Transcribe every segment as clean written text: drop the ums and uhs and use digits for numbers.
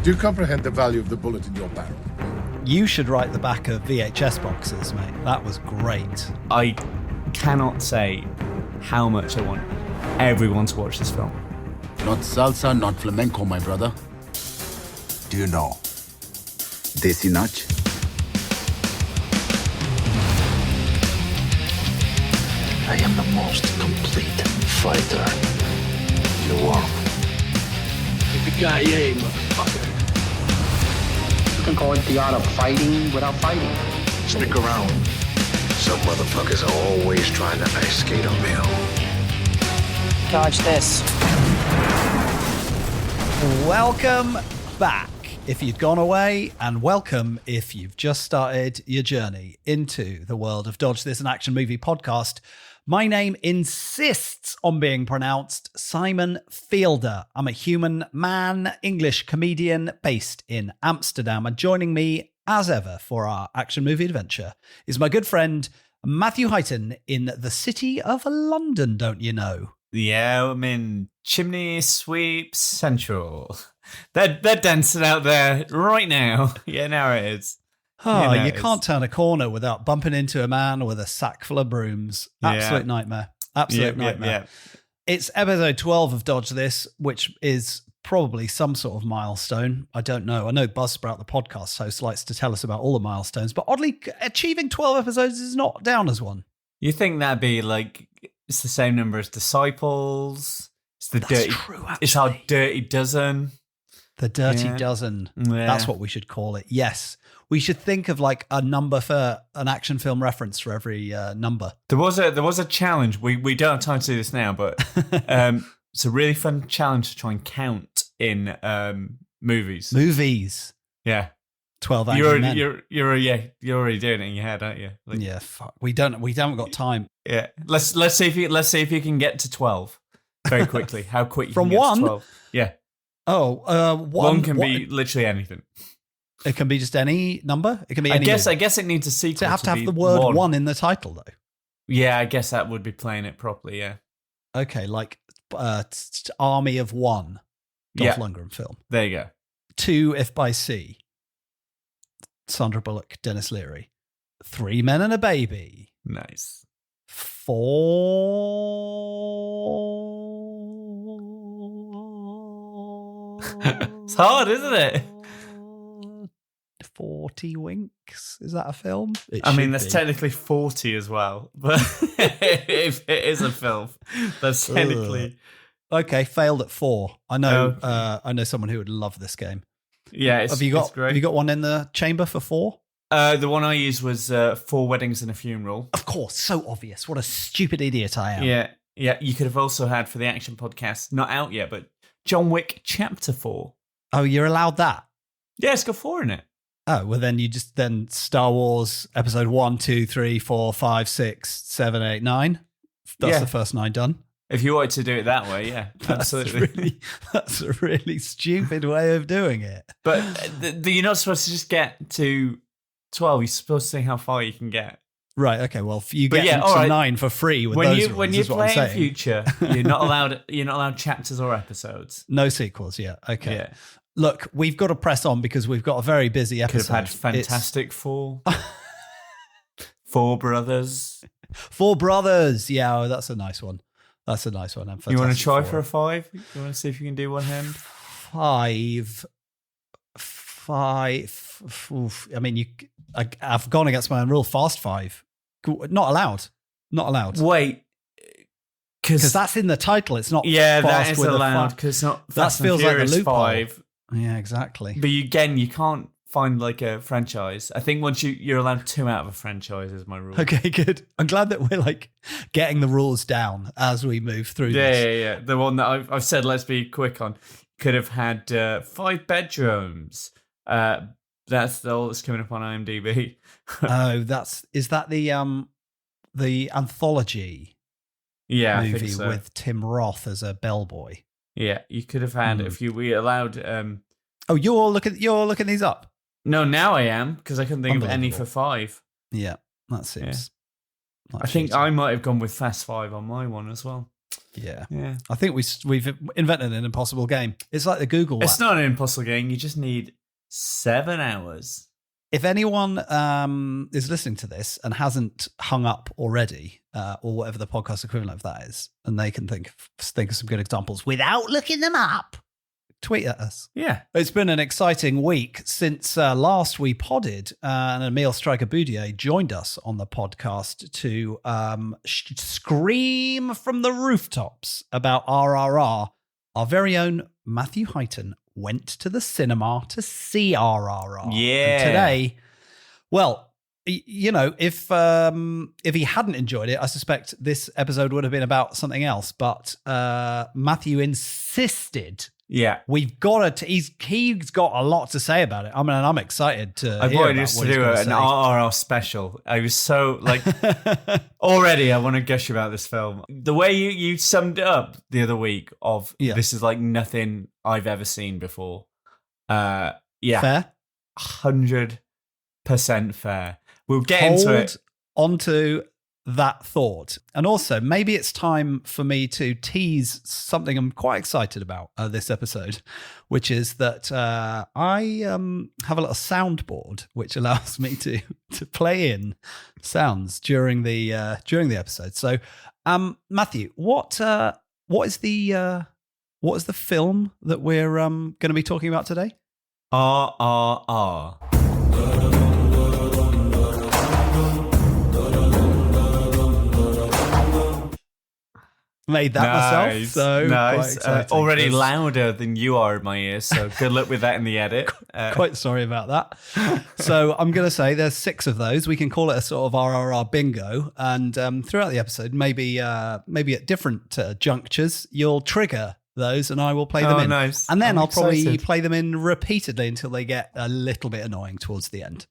Do you comprehend the value of the bullet in your barrel? You should write the back of VHS boxes, mate. That was great. I cannot say how much I want everyone to watch this film. Not salsa, not flamenco, my brother. Do you know Desi Nach? I am the most complete fighter in the world. Yippee-ki-yay, motherfucker. You can call it the art of fighting without fighting. Stick around. Some motherfuckers are always trying to ice skate on me. Dodge this. Welcome back if you'd gone away, and welcome if you've just started your journey into the world of Dodge This, an action movie podcast. My name insists on being pronounced Simon Fielder. I'm a human man, English comedian based in Amsterdam. And joining me, as ever, for our action movie adventure is my good friend Matthew Heighton in the city of London, don't you know? Yeah, I'm in Chimney Sweep Central. They're dancing out there right now. Yeah, now it is. Oh, you can't turn a corner without bumping into a man with a sack full of brooms. Absolute nightmare. Absolute nightmare. Yeah. It's episode 12 of Dodge This, which is probably some sort of milestone. I don't know. I know Buzzsprout, the podcast host, likes to tell us about all the milestones, but oddly, achieving 12 episodes is not down as one. You think that'd be like, it's the same number as Disciples. It's the That's dirty. true, actually. It's our Dirty Dozen. The Dirty Dozen. Yeah. That's what we should call it. Yes. We should think of like a number for an action film reference for every number. There was a challenge. We don't have time to do this now, but it's a really fun challenge to try and count in movies. Movies. Yeah. 12 Angry Men. You're already doing it in your head, aren't you? Like, Yeah, fuck. We haven't got time. Yeah. Let's see if you can get to 12 very quickly. How quick you From can get one? to 12. Yeah. Oh, One can be literally anything. It can be just any number. It can be I any. guess it needs a sequel. Does it have to have the word one in the title though? Yeah, I guess that would be playing it properly. Yeah. Okay, like Army of One, Dolph Lundgren film. There you go. 2 If by Sea, Sandra Bullock, Dennis Leary. 3 Men and a Baby. Nice. 4. It's hard, isn't it? 40 Winks. Is that a film? I mean, that's technically 40 as well, but if it is a film, that's technically okay. Failed at 4. I know. I know someone who would love this game. Yeah, it's great. Have you got one in the chamber for 4? The one I used was 4 Weddings and a Funeral. Of course, so obvious. What a stupid idiot I am. Yeah. You could have also had for the action podcast, not out yet, but John Wick Chapter 4. Oh, you're allowed that? Yeah, it's got 4 in it. Oh, well then then Star Wars episode 1, 2, 3, 4, 5, 6, 7, 8, 9. That's the first 9 done. If you wanted to do it that way, yeah, absolutely. That's a really stupid way of doing it. But you're not supposed to just get to 12. You're supposed to see how far you can get. Right. Okay. Well, you get to 9 for free with those rules, when you is what I'm play in saying. future, you're not allowed chapters or episodes. No sequels. Yeah. Okay. Yeah. Look, we've got to press on because we've got a very busy episode. Could have had Fantastic Four. 4 Brothers. 4 Brothers. Yeah, oh, that's a nice one. That's a nice one. You want to try for a 5? You want to see if you can do one hand? 5. Oof. I mean, I've gone against my own rule. Fast 5. Not allowed. Wait. Because that's in the title. It's not. Yeah, fast that is with allowed because not. That feels like a loophole. 5. Yeah, exactly. But again, you can't find like a franchise. I think once you're allowed 2 out of a franchise is my rule. Okay, good. I'm glad that we're like getting the rules down as we move through this. Yeah. The one that I've said, let's be quick on, could have had 5 bedrooms. That's all that's coming up on IMDb. Oh, is that the anthology movie I think so. with Tim Roth as a bellboy? Yeah, you could have had we allowed. Oh, you're looking these up. No, now I am because I couldn't think of any for 5. Yeah, that seems. I think I might have gone with Fast 5 on my one as well. Yeah. Yeah. I think we've invented an impossible game. It's like the Google It's one. not an impossible game. You just need 7 hours. If anyone is listening to this and hasn't hung up already, or whatever the podcast equivalent of that is, and they can think of some good examples without looking them up, tweet at us. Yeah. It's been an exciting week since last we podded, and Emile Stryker-Boudier joined us on the podcast to scream from the rooftops about RRR. Our very own Matthew Heighton went to the cinema to see RRR. Yeah. And today, well, you know, if he hadn't enjoyed it, I suspect this episode would have been about something else. But Matthew insisted. Yeah. We've got to. He's got a lot to say about it. I mean, I'm excited to. I hear wanted about us what to he's do gonna an say. RRR special. I was so like, already I want to gush about this film. The way you summed it up the other week of this is like nothing I've ever seen before. Yeah, Fair. 100% fair. We'll get into it. Onto that thought. And also, maybe it's time for me to tease something I'm quite excited about this episode, which is that I have a little soundboard which allows me to play in sounds during the episode. So, Matthew, what is the film that we're going to be talking about today? RRR. Made that myself. So nice. quite exciting. Already louder than you are in my ears. So good luck with that in the edit. Quite sorry about that. So I'm going to say there's 6 of those. We can call it a sort of RRR bingo. And throughout the episode, maybe at different junctures, you'll trigger those and I will play them in. Nice. And then I'm I'll probably excited. play them in repeatedly until they get a little bit annoying towards the end.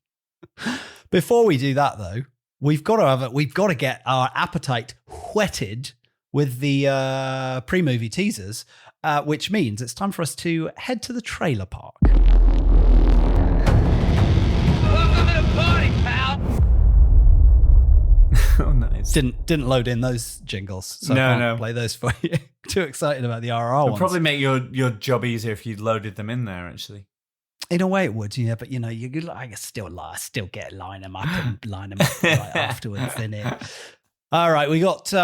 Before we do that, though, we've got to get our appetite whetted with the pre-movie teasers, which means it's time for us to head to the trailer park. Welcome to the party, pal! Oh, nice. Didn't load in those jingles, so No, I can't no. play those for you. Too excited about the RRR It'd ones. probably make your job easier if you'd loaded them in there, actually. In a way it would, yeah, but you know, I still get line them up and line them up right afterwards, innit? All right, we got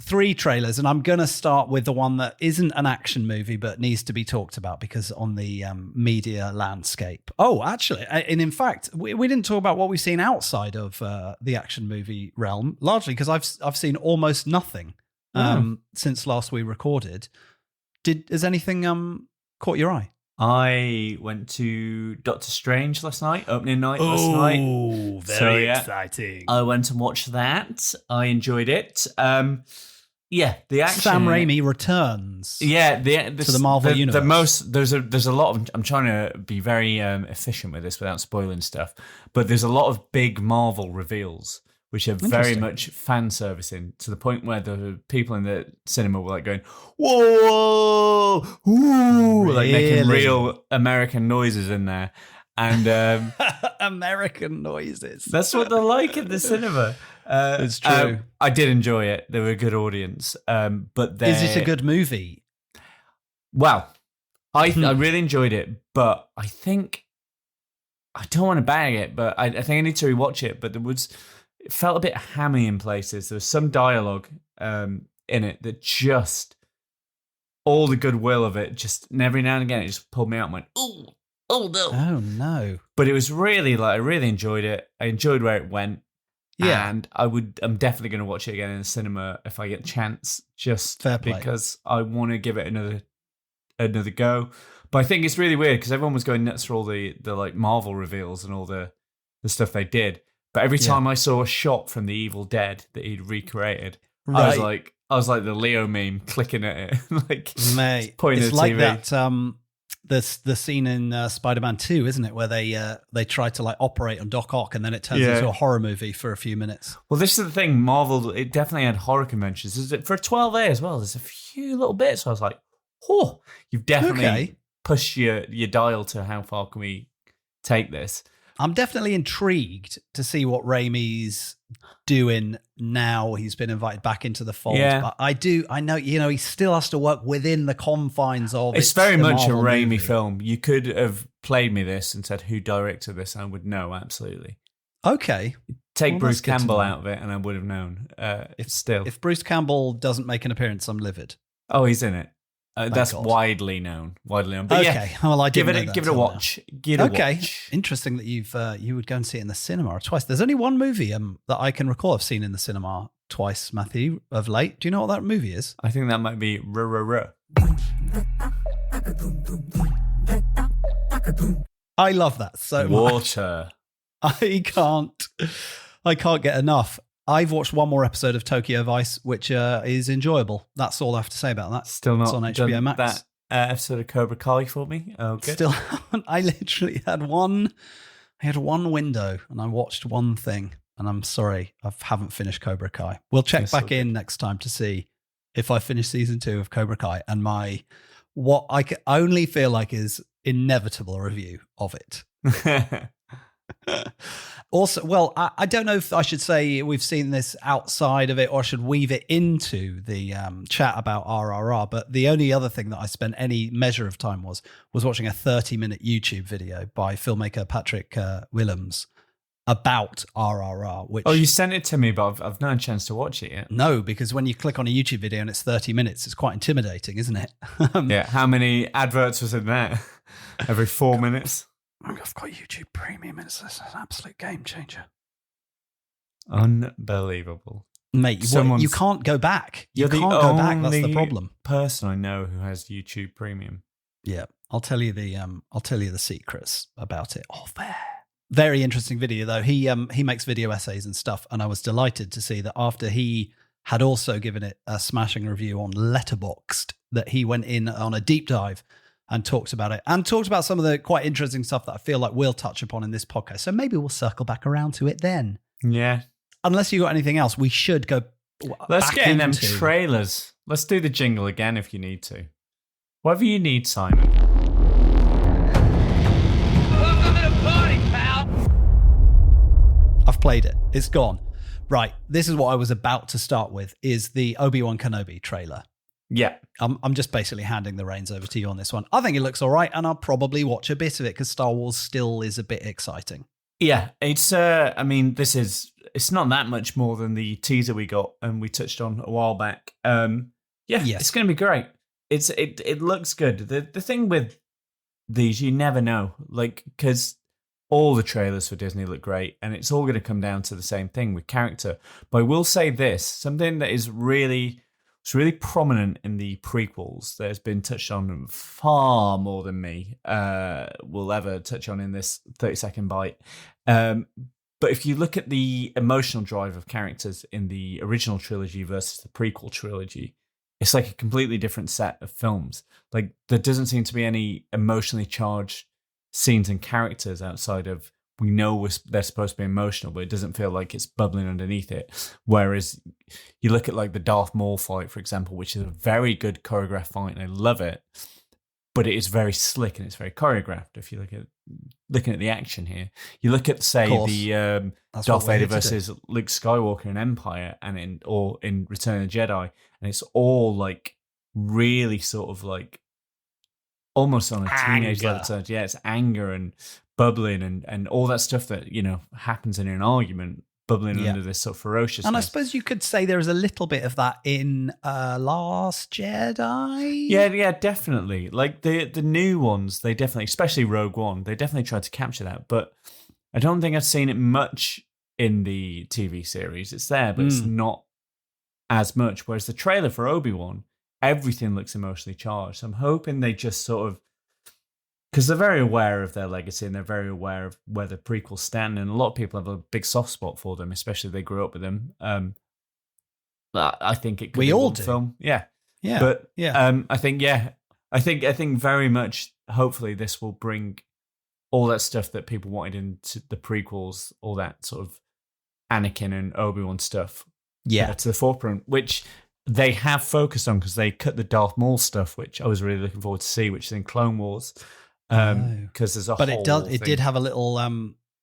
3 trailers, and I'm going to start with the one that isn't an action movie but needs to be talked about because on the media landscape. Oh, actually, and in fact, we didn't talk about what we've seen outside of the action movie realm, largely because I've seen almost nothing since last we recorded. Has anything caught your eye? I went to Doctor Strange last night, opening night last night. Oh, very exciting. I went and watched that. I enjoyed it. Yeah, the action. Sam Raimi returns. Yeah, to the Marvel universe. There's a lot of. I'm trying to be very efficient with this without spoiling stuff, but there's a lot of big Marvel reveals which are very much fan servicing to the point where the people in the cinema were like going, "Whoa, ooh," like making real American noises in there, and American noises. that's what they're like in the cinema. It's true. I did enjoy it. They were a good audience. But is it a good movie? Well, I really enjoyed it, but I think I don't want to bag it, but I think I need to rewatch it. But it felt a bit hammy in places. There was some dialogue in it that just all the goodwill of it, just every now and again, it just pulled me out and went, "Ooh, oh no, oh no!" But it was really I really enjoyed it. I enjoyed where it went. Yeah, and I'm definitely going to watch it again in the cinema if I get a chance, just Fair play. because I want to give it another go. But I think it's really weird because everyone was going nuts for all the like Marvel reveals and all the stuff they did. But every time I saw a shot from the Evil Dead that he'd recreated, I was like the Leo meme, clicking at it, like mate. pointing It's at like TV. that. The scene in Spider-Man 2, isn't it, where they try to like operate on Doc Ock and then it turns into a horror movie for a few minutes. Well, this is the thing. Marvel, it definitely had horror conventions. For 12A as well, there's a few little bits. So I was like, oh, you've definitely pushed your dial to how far can we take this. I'm definitely intrigued to see what Raimi's doing now. He's been invited back into the fold. Yeah. But I know, he still has to work within the confines of It's very the much a Marvel Raimi movie. film. You could have played me this and said, who directed this? I would know, absolutely. Okay. Take Well, Bruce that's good to Campbell know. out of it and I would have known. If Bruce Campbell doesn't make an appearance, I'm livid. Oh, he's in it. That's God. widely known. But Okay. yeah, Well, I give didn't it know give that it a till now. watch. Give it a Okay, watch. interesting that you would go and see it in the cinema twice. There's only one movie that I can recall I've seen in the cinema twice, Matthew, of late. Do you know what that movie is? I think that might be RRR. I love that so much. Water. I can't get enough. I've watched one more episode of Tokyo Vice, which is enjoyable. That's all I have to say about that. Still not It's on HBO done Max. that episode of Cobra Kai for me. Oh, good. Still haven't. I literally had one window and I watched one thing, and I'm sorry, I haven't finished Cobra Kai. We'll check It's back so in next time to see if I finish season 2 of Cobra Kai and what I can only feel like is inevitable review of it. Also, well, I don't know if I should say we've seen this outside of it or I should weave it into the chat about RRR, but the only other thing that I spent any measure of time was watching a 30-minute YouTube video by filmmaker Patrick Willems about RRR. Which, Oh, you sent it to me, but I've not had a chance to watch it yet. No, because when you click on a YouTube video and it's 30 minutes, it's quite intimidating, isn't it? Yeah, how many adverts was in there? Every 4 minutes? I've got YouTube Premium. It's an absolute game changer. Unbelievable. Mate, you can't go back. You You're the can't go back. That's the only problem. person I know who has YouTube Premium. Yeah, I'll tell you the secrets about it off air. Very interesting video though. He makes video essays and stuff, and I was delighted to see that after he had also given it a smashing review on Letterboxd, that he went in on a deep dive and talked about it and talked about some of the quite interesting stuff that I feel like we'll touch upon in this podcast. So maybe we'll circle back around to it then. Yeah. Unless you got anything else, we should go. Let's back get in them into- trailers. Let's do the jingle again if you need to. Whatever you need, Simon. Welcome to the party, pal. I've played it. It's gone. Right. This is what I was about to start with, is the Obi-Wan Kenobi trailer. Yeah. I'm just basically handing the reins over to you on this one. I think it looks all right, and I'll probably watch a bit of it because Star Wars still is a bit exciting. Yeah, it's it's not that much more than the teaser we got and we touched on a while back. Yes. It's going to be great. It looks good. The thing with these, you never know, like, because all the trailers for Disney look great, and it's all going to come down to the same thing with character. But I will say this, something that is really prominent in the prequels that has been touched on far more than me will ever touch on in this 30-second bite. But if you look at the emotional drive of characters in the original trilogy versus the prequel trilogy, it's like a completely different set of films. Like, there doesn't seem to be any emotionally charged scenes and characters outside of, we know they're supposed to be emotional, but it doesn't feel like it's bubbling underneath it. Whereas you look at like the Darth Maul fight, for example, which is a very good choreographed fight, and I love it, but it is very slick and it's very choreographed. If you looking at the action here, you look at, say, the Darth Vader versus Luke Skywalker in Empire and in Return of the Jedi, and it's all like really sort of like almost on a teenage level. Yeah, it's anger and bubbling and all that stuff that, you know, happens in an argument, bubbling under this sort of ferociousness. And I suppose you could say there is a little bit of that in Last Jedi. Yeah, definitely. Like the new ones, they definitely, especially Rogue One, they definitely tried to capture that. But I don't think I've seen it much in the TV series. It's there, but it's not as much. Whereas the trailer for Obi-Wan, everything looks emotionally charged. So I'm hoping they just sort of, because they're very aware of their legacy and they're very aware of where the prequels stand, and a lot of people have a big soft spot for them, especially if they grew up with them. I think it could We be all one do. film, yeah. But I think very much. Hopefully, this will bring all that stuff that people wanted into the prequels, all that sort of Anakin and Obi-Wan stuff, to the forefront, which they have focused on because they cut the Darth Maul stuff, which I was really looking forward to see, which is in Clone Wars. Because there's a but whole it did have a little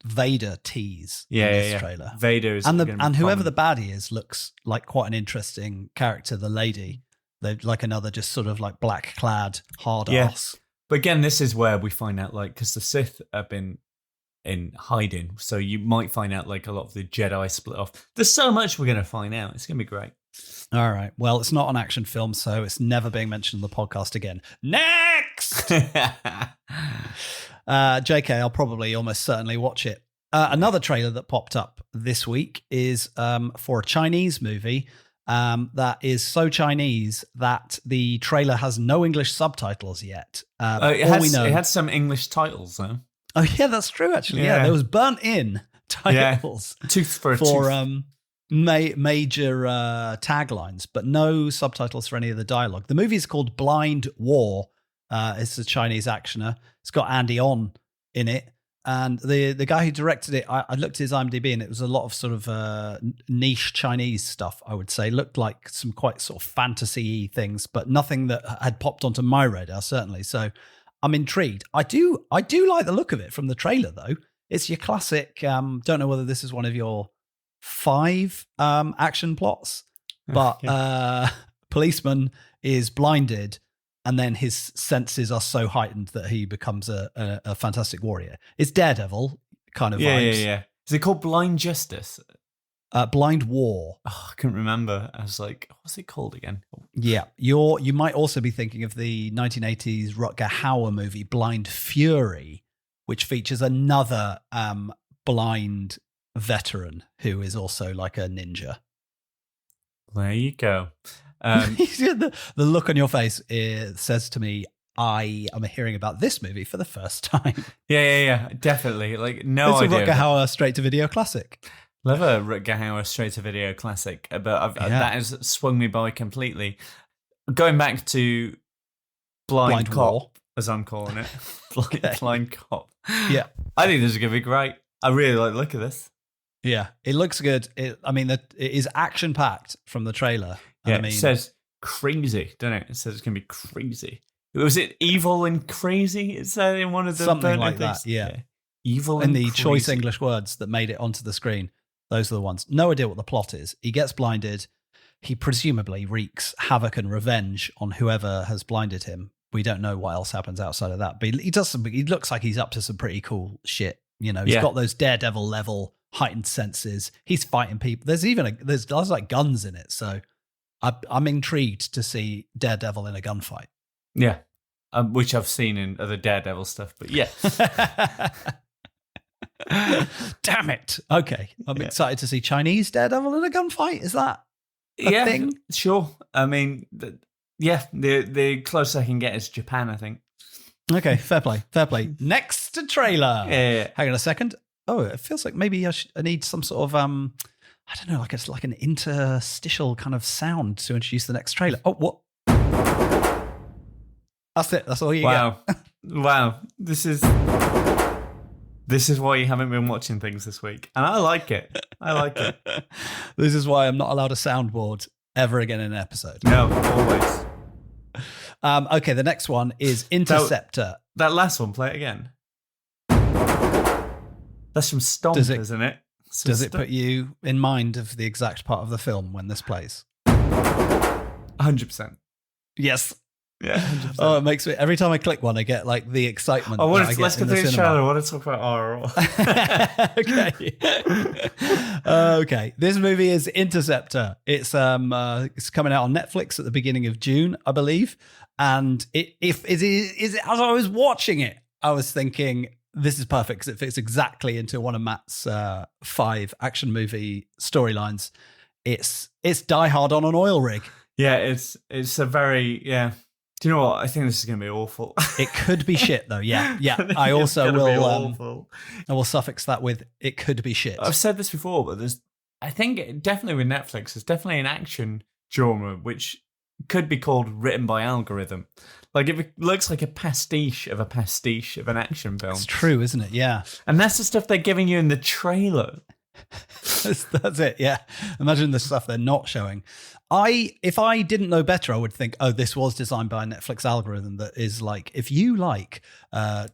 Vader tease Yeah, in this yeah. trailer. Vader is and gonna be whoever the prominent. baddie is looks like quite an interesting character. The lady, they're like another just sort of like black clad hard ass. But again, this is where we find out, like, because the Sith have been in hiding, so you might find out like a lot of the Jedi split off. There's so much we're going to find out. It's going to be great. All right. Well, it's not an action film, so it's never being mentioned on the podcast again. Next! JK, I'll probably almost certainly watch it. Another trailer that popped up this week is for a Chinese movie that is so Chinese that the trailer has no English subtitles yet. It had some English titles, though. Oh, yeah, that's true, actually. Yeah, there was burnt-in titles Tooth for a for tooth. Major taglines, but no subtitles for any of the dialogue. The movie is called Blind War. It's a Chinese actioner. It's got Andy On in it. And the guy who directed it, I looked at his IMDb, and it was a lot of sort of niche Chinese stuff, I would say. Looked like some quite sort of fantasy-y things, but nothing that had popped onto my radar, certainly. So I'm intrigued. I do like the look of it from the trailer, though. It's your classic, don't know whether this is one of your 5 action plots, but policeman is blinded, and then his senses are so heightened that he becomes a fantastic warrior. It's Daredevil kind of vibes. Yeah. Is it called Blind Justice? Blind War. Oh, I couldn't remember. I was like, what's it called again? Yeah. You might also be thinking of the 1980s Rutger Hauer movie Blind Fury, which features another blind veteran who is also like a ninja. There you go. The look on your face says to me, I am hearing about this movie for the first time. Yeah, definitely. Like, no it's idea. It's a Rutger Hauer straight-to-video classic. Love a Rutger Hauer straight-to-video classic, but that has swung me by completely. Going back to Blind Cop, War, as I'm calling it. Blind Cop. Yeah. I think this is going to be great. I really like the look of this. Yeah, it looks good. It is action-packed from the trailer. Yeah, it says crazy, don't it? It says it's going to be crazy. Was it evil and crazy? It said in one of the something like things. that. Yeah, evil and the crazy. Choice English words that made it onto the screen. Those are the ones. No idea what the plot is. He gets blinded. He presumably wreaks havoc and revenge on whoever has blinded him. We don't know what else happens outside of that, but he does. He looks like he's up to some pretty cool shit. You know, he's got those Daredevil level heightened senses. He's fighting people. There's like guns in it. So I'm intrigued to see Daredevil in a gunfight. Yeah, which I've seen in other Daredevil stuff, but yeah. Damn it. Okay. I'm excited to see Chinese Daredevil in a gunfight. Is that a thing? Sure. I mean, the closest I can get is Japan, I think. Okay, fair play. Next trailer. Yeah. Hang on a second. Oh, it feels like maybe I need some sort of, I don't know, like it's like an interstitial kind of sound to introduce the next trailer. Oh, what? That's it. That's all you get. Wow. This is why you haven't been watching things this week. And I like it. This is why I'm not allowed a soundboard ever again in an episode. No, always. Okay, the next one is Interceptor. That last one, play it again. That's from Stomp, isn't it? Does it put you in mind of the exact part of the film when this plays? 100%. Yes. Yeah, 100%. Oh, it makes me, every time I click one, I get like the excitement. Let's go through this trailer. I want to talk about RRR. Okay. Okay. This movie is Interceptor. It's coming out on Netflix at the beginning of June, I believe. And as I was watching it, I was thinking, this is perfect because it fits exactly into one of Matt's 5 action movie storylines. It's Die Hard on an oil rig. Yeah, it's a very, Do you know what? I think this is going to be awful. It could be shit, though. Yeah. I also will. I will suffix that with "it could be shit." I've said this before, but I think definitely with Netflix, there's definitely an action genre which could be called written by algorithm. Like if it looks like a pastiche of an action film. It's true, isn't it? Yeah. And that's the stuff they're giving you in the trailer. That's it. Yeah. Imagine the stuff they're not showing. If I didn't know better, I would think, oh, this was designed by a Netflix algorithm that is like, if you like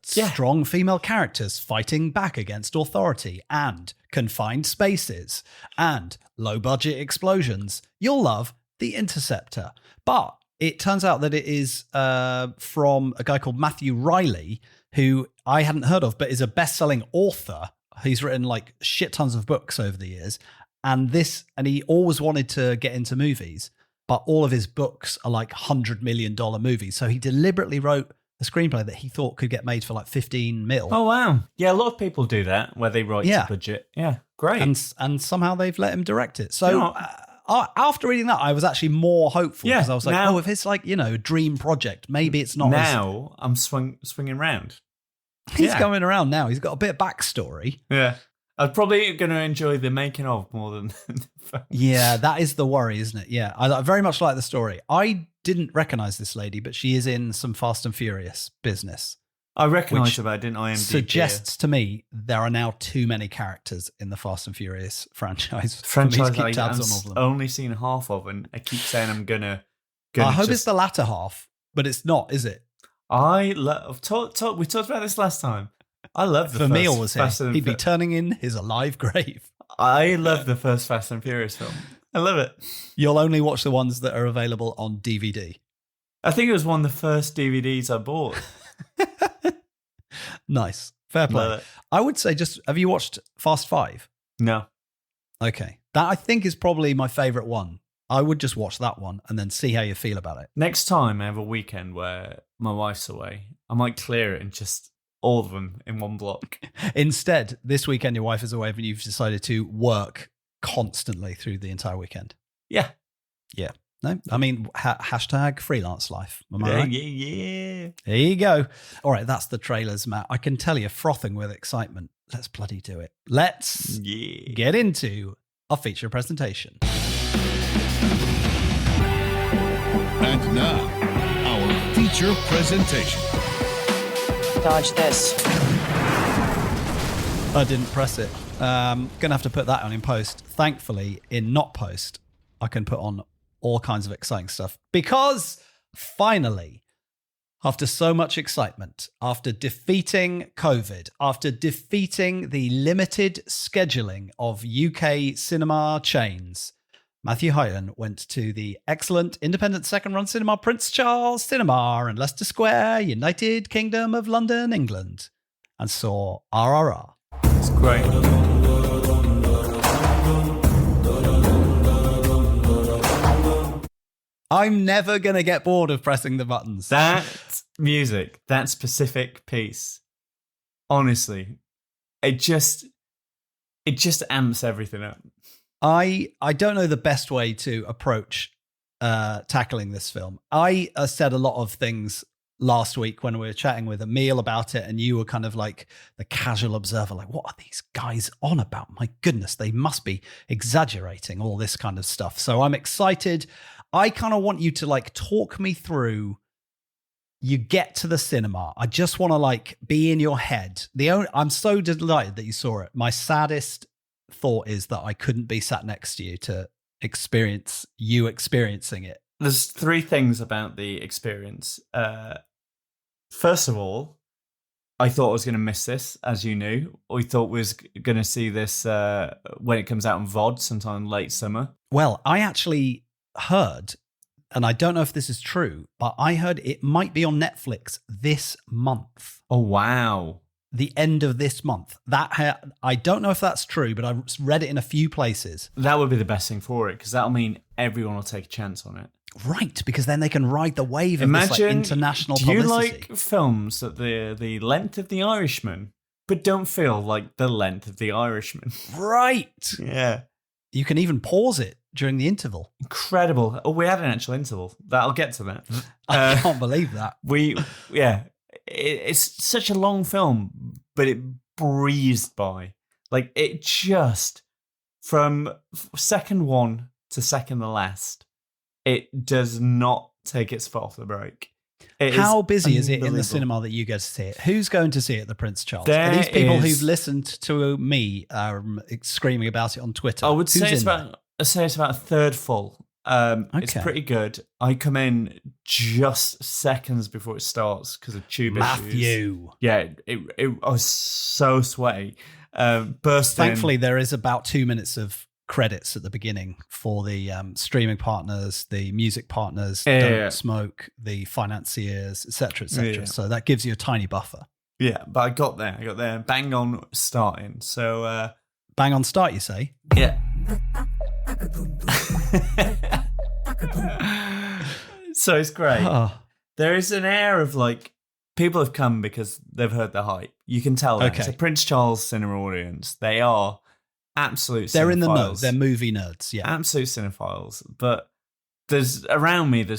strong female characters fighting back against authority and confined spaces and low budget explosions, you'll love The Interceptor. But it turns out that it is from a guy called Matthew Riley, who I hadn't heard of, but is a best-selling author. He's written like shit tons of books over the years. And he always wanted to get into movies, but all of his books are like $100 million movies. So he deliberately wrote a screenplay that he thought could get made for like 15 mil. Oh, wow. Yeah, a lot of people do that where they write to budget. Yeah, great. And somehow they've let him direct it. So after reading that, I was actually more hopeful because I was like, if it's like, a dream project, maybe it's not. Now I'm swinging round. He's coming around now. He's got a bit of backstory. Yeah. I'm probably going to enjoy the making of more than the film. Yeah, that is the worry, isn't it? Yeah, I very much like the story. I didn't recognize this lady, but she is in some Fast and Furious business. I recognise her, but I didn't IMDb. Suggests to me there are now too many characters in the Fast and Furious franchise. I've only seen half of, and I keep saying I'm gonna I hope it's the latter half, but it's not, is it? We talked about this last time. I love the if first Emil was here, he'd be turning in his alive grave. I love the first Fast and Furious film. I love it. You'll only watch the ones that are available on DVD. I think it was one of the first DVDs I bought. Nice. Fair play. I would say have you watched Fast 5? No. Okay. That I think is probably my favourite one. I would just watch that one and then see how you feel about it. Next time I have a weekend where my wife's away, I might clear it and just all of them in one block. Instead, this weekend your wife is away and you've decided to work constantly through the entire weekend. Yeah. Yeah. No, I mean, hashtag freelance life. Am I right? Yeah. There you go. All right, that's the trailers, Matt. I can tell you're frothing with excitement. Let's bloody do it. Let's get into our feature presentation. And now, our feature presentation. Dodge this. I didn't press it. Gonna have to put that on in post. Thankfully, in not post, I can put on all kinds of exciting stuff because finally, after so much excitement, after defeating COVID, after defeating the limited scheduling of UK cinema chains, Matthew Hyton went to the excellent independent second-run cinema Prince Charles Cinema in Leicester Square, United Kingdom of London, England, and saw RRR. It's great. I'm never going to get bored of pressing the buttons. That music, that specific piece, honestly, it just amps everything up. I don't know the best way to approach tackling this film. I said a lot of things last week when we were chatting with Emil about it, and you were kind of like the casual observer, like, what are these guys on about? My goodness, they must be exaggerating all this kind of stuff. So I'm excited. I kind of want you to like talk me through. You get to the cinema. I just want to like be in your head. I'm so delighted that you saw it. My saddest thought is that I couldn't be sat next to you to experience you experiencing it. There's three things about the experience. First of all, I thought I was going to miss this, as you knew. We thought we was going to see this when it comes out on VOD sometime late summer. Well, I actually heard, and I don't know if this is true, but I heard it might be on Netflix this month. Oh, wow. The end of this month. I don't know if that's true, but I read it in a few places. That would be the best thing for it, because that'll mean everyone will take a chance on it. Right, because then they can ride the wave of this like, international publicity. Do you like films that the length of The Irishman, but don't feel like the length of The Irishman? Right. Yeah. You can even pause it during the interval. Incredible. Oh, we had an actual interval. I'll get to that. I can't believe that. It's such a long film, but it breezed by. Like, it just, from second one to second the last, it does not take its foot off the brake. How busy is it in the unbelievable. cinema that you get to see it? Who's going to see it at the Prince Charles? There Are these people is- who've listened to me screaming about it on Twitter? I would Who's say it's in there? about. I'd say it's about a third full. It's Okay. pretty good. I come in just seconds before it starts because of tube issues. Matthew. Yeah, I was so sweaty. Burst in. Thankfully, there is about 2 minutes of credits at the beginning for the streaming partners, the music partners, Don't Smoke, the financiers, etc., etc. Yeah. So that gives you a tiny buffer. Yeah, but I got there, bang on starting. So Bang on start, you say? yeah. So it's great. Oh, There is an air of like people have come because they've heard the hype. You can tell that. Okay. It's a Prince Charles cinema audience. They are absolute they're in the know. cinephiles. They're movie nerds. Yeah. Absolute cinephiles. But there's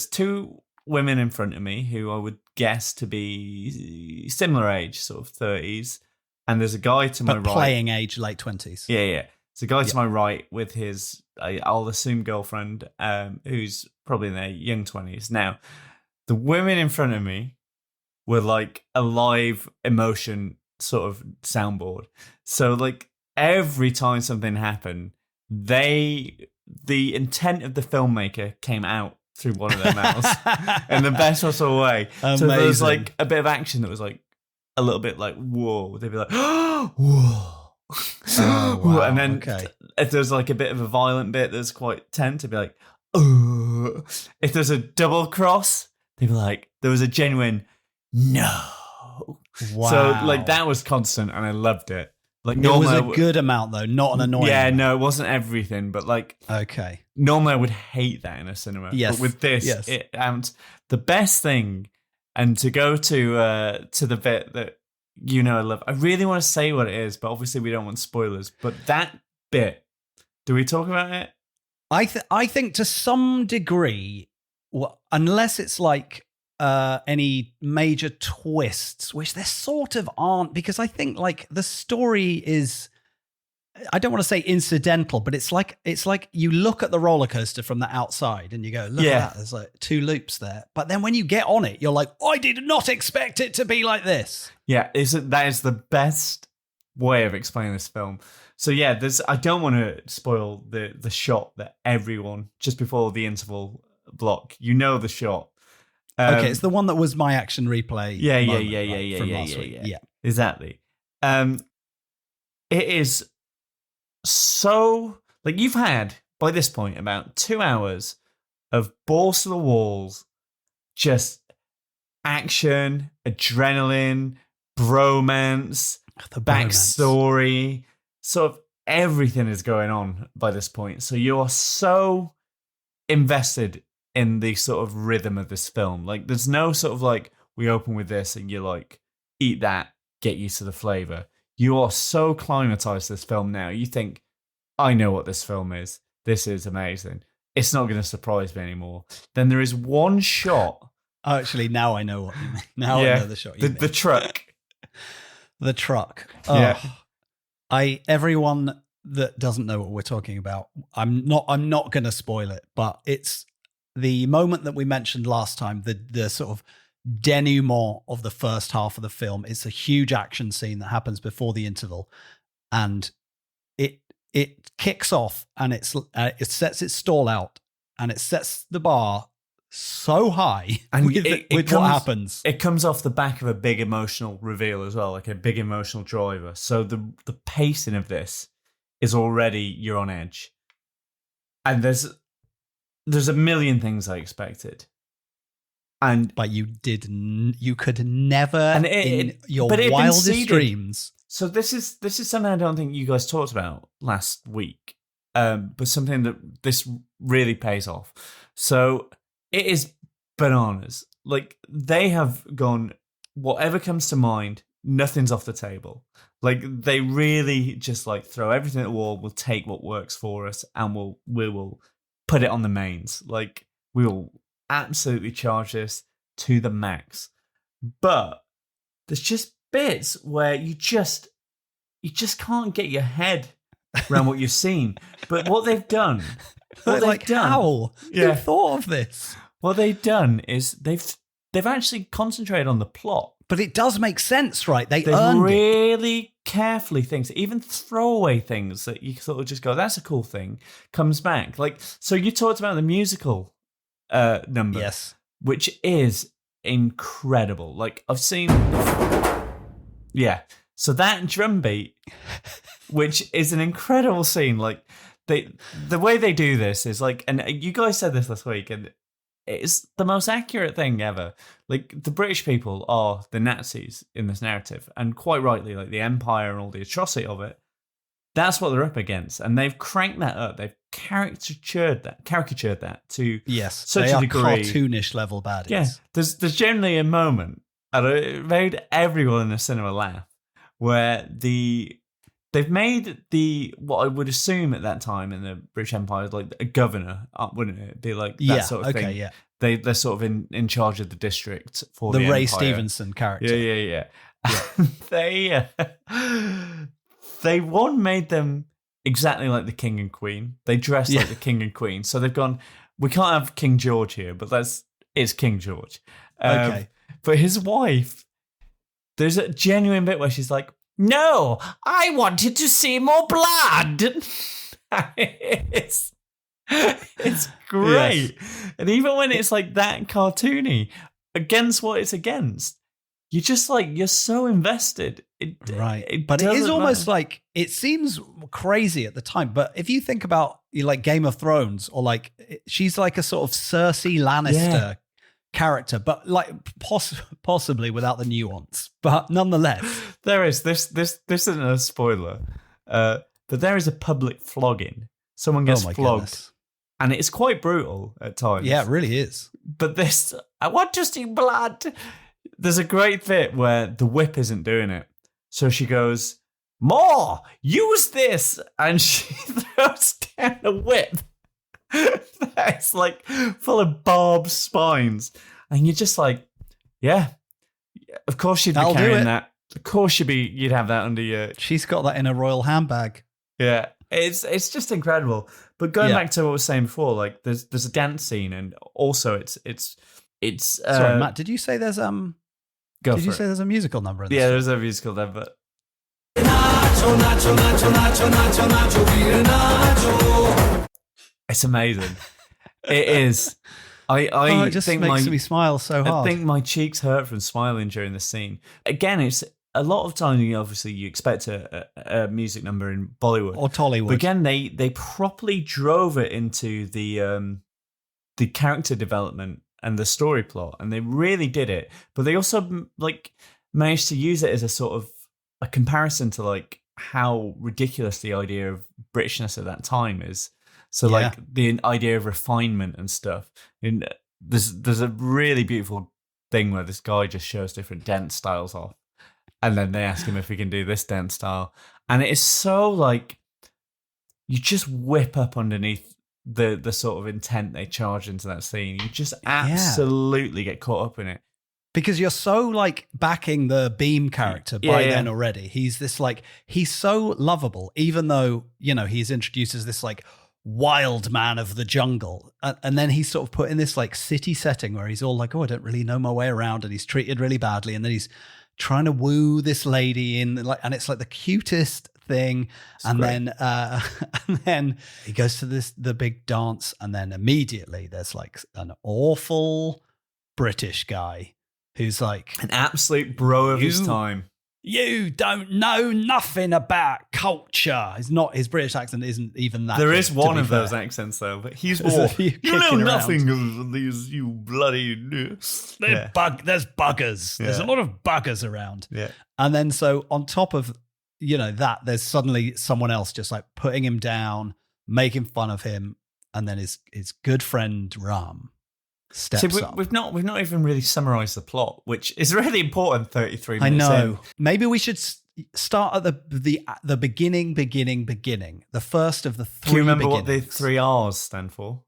two women in front of me who I would guess to be similar age, sort of 30s. And there's a guy to my But right. playing age, late 20s. Yeah. There's a guy to my right with his, I'll assume, girlfriend, who's probably in their young 20s. Now, the women in front of me were like a live emotion sort of soundboard. So, like, every time something happened, the intent of the filmmaker came out through one of their mouths in the best possible way. So there was like a bit of action that was like a little bit like, whoa. They'd be like, whoa. Oh, wow. And then if there's like a bit of a violent bit that's quite tense, to be like, if there's a double cross, they'd be like, there was a genuine no. Wow. So like that was constant, and I loved it. Like It was normally, a good amount, though, not an annoying yeah, amount. no, it wasn't everything, but like Okay. normally I would hate that in a cinema. Yes. But with this, Yes. and the best thing, and to go to the bit that you know I love. I really want to say what it is, but obviously we don't want spoilers. But that bit, do we talk about it? I think to some degree, unless it's like any major twists, which there sort of aren't, because I think like the story is, I don't want to say incidental, but it's like you look at the roller coaster from the outside and you go, look at that, there's like 2 loops there. But then when you get on it, you're like, I did not expect it to be like this. Yeah, that is the best way of explaining this film. So yeah, I don't want to spoil the shot that everyone, just before the interval block, you know the shot. Okay, it's the one that was my action replay. Yeah, from last week. Yeah. Exactly. It is so, like, you've had by this point about 2 hours of balls to the walls, just action, adrenaline, bromance, The backstory, sort of everything is going on by this point. So you're so invested in the sort of rhythm of this film. Like, there's no sort of like, we open with this and you're like, eat that, get used to the flavor. You are so climatized to this film now. You think, I know what this film is. This is amazing. It's not going to surprise me anymore. Then there is one shot. Oh, actually, now I know what you mean. Now I know the shot you mean. The truck. The truck. Oh, Yeah. Everyone that doesn't know what we're talking about, I'm not going to spoil it, but it's the moment that we mentioned last time, the sort of denouement of the first half of the film. It's a huge action scene that happens before the interval, and it kicks off, and it sets its stall out, and it sets the bar so high, and with what happens. It comes off the back of a big emotional reveal as well, like a big emotional driver. So the pacing of this is already, you're on edge. And there's a million things I expected. But you could never in your wildest dreams. So this is something I don't think you guys talked about last week. But something that this really pays off. So it is bananas. Like, they have gone, whatever comes to mind, nothing's off the table. Like, they really just like throw everything at the wall. We'll take what works for us, and we will put it on the mains. Like, we will absolutely charge this to the max. But there's just bits where you just can't get your head around what you've seen. But what they've done, How? Yeah. Who thought of this? What they've done is they've they've actually concentrated on the plot. But it does make sense, right? They They've earned it. really carefully things, even throwaway things that you sort of just go, that's a cool thing, comes back. Like, so you talked about the musical number, Yes. which is incredible. Like, I've seen, yeah. So that drum beat, which is an incredible scene. Like, the way they do this is like, and you guys said this last week, and it's the most accurate thing ever. Like, the British people are the Nazis in this narrative, and quite rightly, like the Empire and all the atrocity of it. That's what they're up against, and they've cranked that up. They've caricatured that to such a degree. Cartoonish level baddies. Yeah, there's generally a moment, and it made everyone in the cinema laugh, where they've made what I would assume at that time in the British Empire, like a governor, wouldn't it? Be like that sort of thing. Yeah. They're sort of in charge of the district for the Ray Empire. Stevenson character. Yeah. They made them exactly like the King and Queen. They dressed like the King and Queen. So they've gone, we can't have King George here, but it's King George. Okay. But his wife, there's a genuine bit where she's like, no, I wanted to see more blood. It's great. Yes. And even when it's like that cartoony, against what it's against, you're just like, you're so invested. But it is almost like, it seems crazy at the time, but if you think about like Game of Thrones, or like, she's like a sort of Cersei Lannister character, but like possibly without the nuance, but nonetheless. There is, this isn't a spoiler, but there is a public flogging. Someone gets flogged. Goodness. And it's quite brutal at times. Yeah, it really is. But this, I want to see blood. There's a great bit where the whip isn't doing it. So she goes, more, use this. And she throws down a whip that's like full of barbed spines. And you're just like, yeah, of course you'd be carrying that. Of course you'd have that under your... She's got that in a royal handbag. Yeah, it's just incredible. But going back to what I was saying before, like there's a dance scene, and also it's sorry, Matt, did you say there's there's a musical number in this? Yeah, there's a musical number. It's amazing. It is. It just makes me smile so hard. I think my cheeks hurt from smiling during the scene. Again, it's a lot of time. Obviously, you expect a music number in Bollywood or Tollywood. But again, they properly drove it into the character development and the story plot, and they really did it. But they also like managed to use it as a sort of a comparison to like how ridiculous the idea of Britishness at that time is. So like the idea of refinement and stuff. And there's a really beautiful thing where this guy just shows different dance styles off, and then they ask him if he can do this dance style, and it is so like you just whip up underneath the sort of intent they charge into that scene. You just absolutely get caught up in it. Because you're so like backing the Beam character by then already. He's this like, he's so lovable, even though, he's introduced as this like wild man of the jungle. And then he's sort of put in this like city setting where he's all like, oh, I don't really know my way around. And he's treated really badly. And then he's trying to woo this lady and it's like the cutest thing. And then he goes to the big dance. And then immediately there's like an awful British guy who's like an absolute bro of his time. You don't know nothing about culture. His British accent isn't even that. There is one of those accents though, but he's more. You know nothing of these, you bloody. There's buggers. Yeah. There's a lot of buggers around. Yeah, and then so on top of that, there's suddenly someone else just like putting him down, making fun of him, and then his good friend Ram steps up. We've not even really summarized the plot, which is really important. 33 minutes. I know. In. Maybe we should start at the beginning. The first of the three. Do you remember beginnings. what the 3 R's stand for?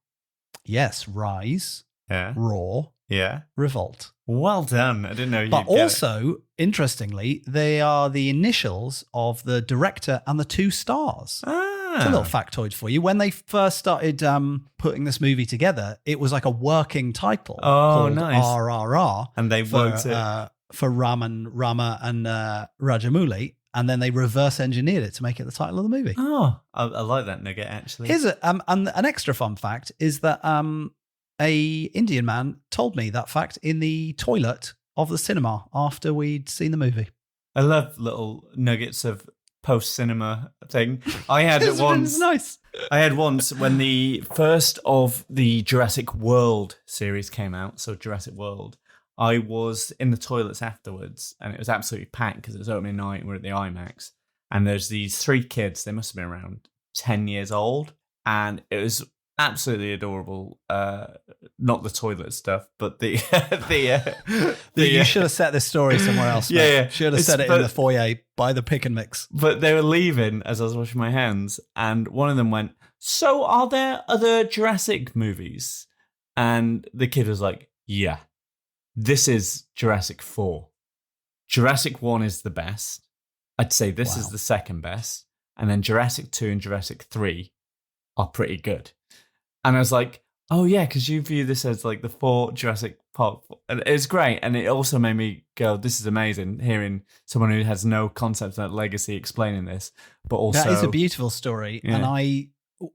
Yes, rise. Yeah. Roar. Yeah. Revolt. Well done. I didn't know you. But also, interestingly, they are the initials of the director and the 2 stars. Ah. It's a little factoid for you. When they first started putting this movie together, it was like a working title called nice. RRR. And they worked it. For Rama and Rajamouli. And then they reverse engineered it to make it the title of the movie. Oh, I like that nugget, actually. Here's an extra fun fact is that a Indian man told me that fact in the toilet of the cinema after we'd seen the movie. I love little nuggets of post-cinema thing. I had it once. It's nice. I had once when the first of the Jurassic World series came out, so Jurassic World, I was in the toilets afterwards, and it was absolutely packed because it was opening night and we're at the IMAX. And there's these 3 kids, they must have been around 10 years old, and it was absolutely adorable. Not the toilet stuff, but the you should have set this story somewhere else. Mate. Yeah. Should have set it in the foyer by the pick and mix. But they were leaving as I was washing my hands, and one of them went, "So are there other Jurassic movies?" And the kid was like, "Yeah. This is Jurassic 4. Jurassic 1 is the best. I'd say this is the second best. And then Jurassic 2 and Jurassic 3 are pretty good." And I was like, oh yeah, because you view this as like the 4 Jurassic Park. And it was great. And it also made me go, this is amazing, hearing someone who has no concept of that legacy explaining this. But also... That is a beautiful story. Yeah. And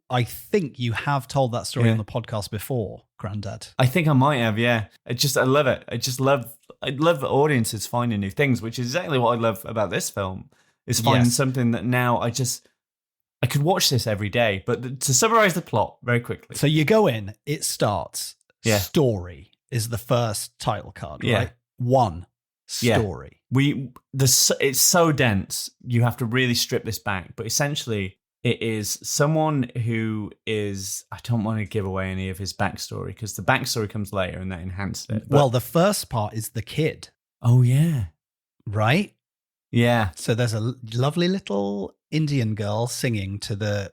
I think you have told that story on the podcast before, Grandad. I think I might have, yeah. I love it. I love audiences finding new things, which is exactly what I love about this film, is finding something that now I could watch this every day. But to summarize the plot very quickly. So you go in, it starts, story is the first title card, right? 1, story. It's so dense, you have to really strip this back. But essentially... it is someone who is... I don't want to give away any of his backstory because the backstory comes later and that enhanced it. Well, the first part is the kid. Oh, yeah. Right? Yeah. So there's a lovely little Indian girl singing to the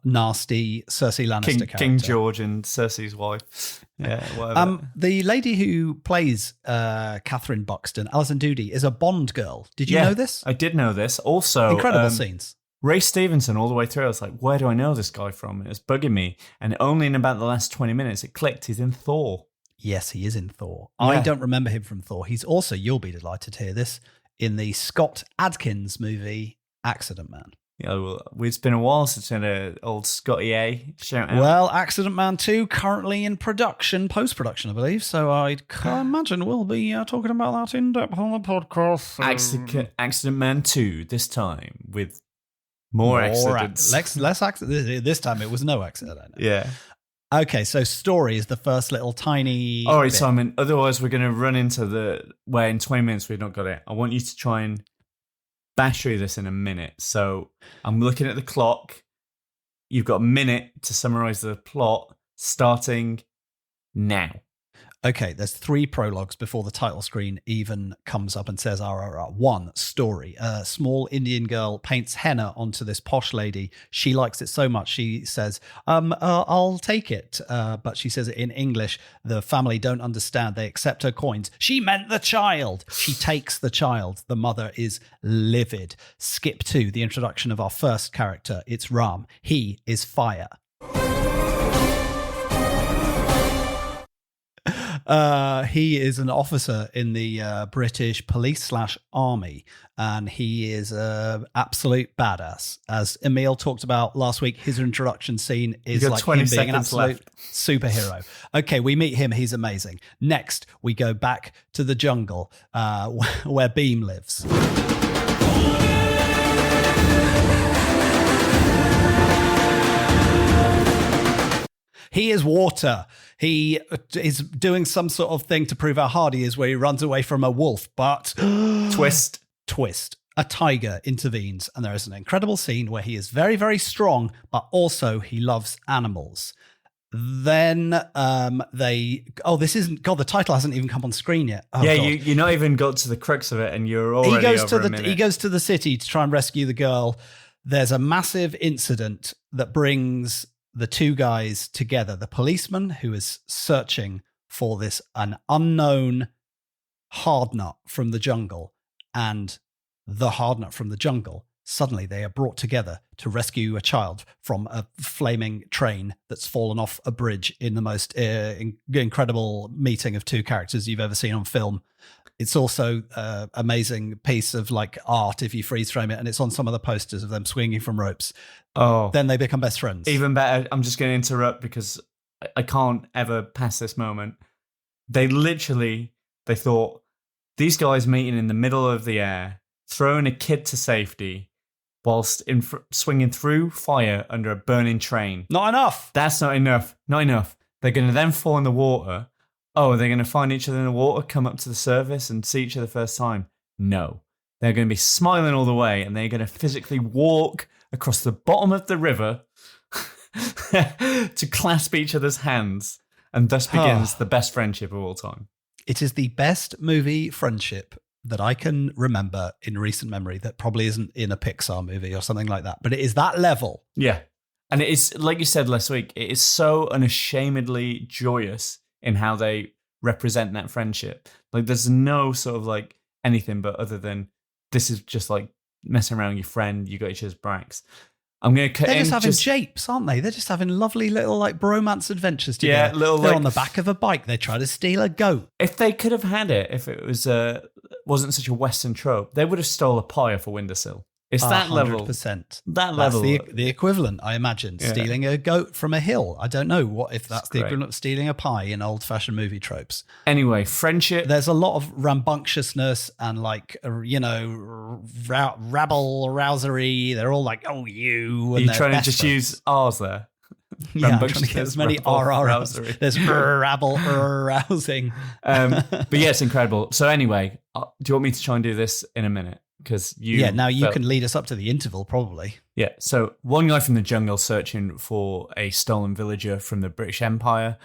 nasty Cersei Lannister character. King George and Cersei's wife. Yeah, whatever. The lady who plays Catherine Buxton, Alison Doody, is a Bond girl. Did you know this? I did know this. Also... incredible scenes. Ray Stevenson all the way through. I was like, where do I know this guy from? It was bugging me. And only in about the last 20 minutes, it clicked. He's in Thor. Yes, he is in Thor. Yeah. I don't remember him from Thor. He's also, you'll be delighted to hear this, in the Scott Adkins movie, Accident Man. Yeah, well, it's been a while since we had an old Scotty A shout out. Well, Accident Man 2 currently in production, post-production, I believe. So I can imagine we'll be talking about that in depth on the podcast. Accident Man 2 this time with... More accidents. Less accidents. This time it was no accident. Yeah. Okay, so story is the first little tiny... All right, bit. Simon. Otherwise, we're going to run into where in 20 minutes we've not got it. I want you to try and bash through this in a minute. So I'm looking at the clock. You've got a minute to summarize the plot starting now. Okay, there's 3 prologues before the title screen even comes up and says RRR. 1, story. A small Indian girl paints henna onto this posh lady. She likes it so much, she says, I'll take it. But she says it in English. The family don't understand. They accept her coins. She meant the child. She takes the child. The mother is livid. Skip to the introduction of our first character. It's Ram. He is fire. He is an officer in the British police / army, and he is an absolute badass. As Emil talked about last week, his introduction scene is like him being an absolute superhero. Okay, we meet him. He's amazing. Next, we go back to the jungle where Beam lives. He is water. He is doing some sort of thing to prove how hard he is where he runs away from a wolf, but... Twist. A tiger intervenes, and there is an incredible scene where he is very, very strong, but also he loves animals. Then this isn't... God, the title hasn't even come on screen yet. Oh, yeah, God. you're not even got to the crux of it, and you're already He goes to the city to try and rescue the girl. There's a massive incident that brings... the 2 guys together, the policeman who is searching for an unknown hard nut from the jungle, and the hard nut from the jungle suddenly they are brought together to rescue a child from a flaming train that's fallen off a bridge in the most incredible meeting of two characters you've ever seen on film. It's also an amazing piece of like art if you freeze frame it, and it's on some of the posters of them swinging from ropes. Oh, then they become best friends. Even better. I'm just going to interrupt because I can't ever pass this moment. They thought these guys meeting in the middle of the air, throwing a kid to safety whilst swinging through fire under a burning train. Not enough. That's not enough. Not enough. They're going to then fall in the water. Oh, they're going to find each other in the water, come up to the surface and see each other first time. No. They're going to be smiling all the way and they're going to physically walk across the bottom of the river to clasp each other's hands. And thus begins the best friendship of all time. It is the best movie friendship that I can remember in recent memory that probably isn't in a Pixar movie or something like that. But it is that level. Yeah. And it is, like you said last week, it is so unashamedly joyous in how they represent that friendship. Like there's no sort of like anything but other than this is just like messing around with your friend, you got each other's bracks. I'm going to cut They're in just having japes, aren't they? They're just having lovely little like bromance adventures together. Yeah, they're on the back of a bike. They try to steal a goat. If they could have had it, if it was wasn't such a Western trope, they would have stole a pie off a windowsill. It's that level. 100%. That level. That's the equivalent, I imagine. Stealing a goat from a hill. I don't know what if that's the equivalent of stealing a pie in old-fashioned movie tropes. Anyway, friendship. There's a lot of rambunctiousness and like, rabble-rousery. They're all like, oh, you. And you're trying to just friends. use R's there. Yeah, I'm trying to get as many RRRs. There's rabble, rousing. But yeah, it's incredible. So anyway, do you want me to try and do this in a minute? Because now you can lead us up to the interval, probably. Yeah. So one guy from the jungle searching for a stolen villager from the British Empire.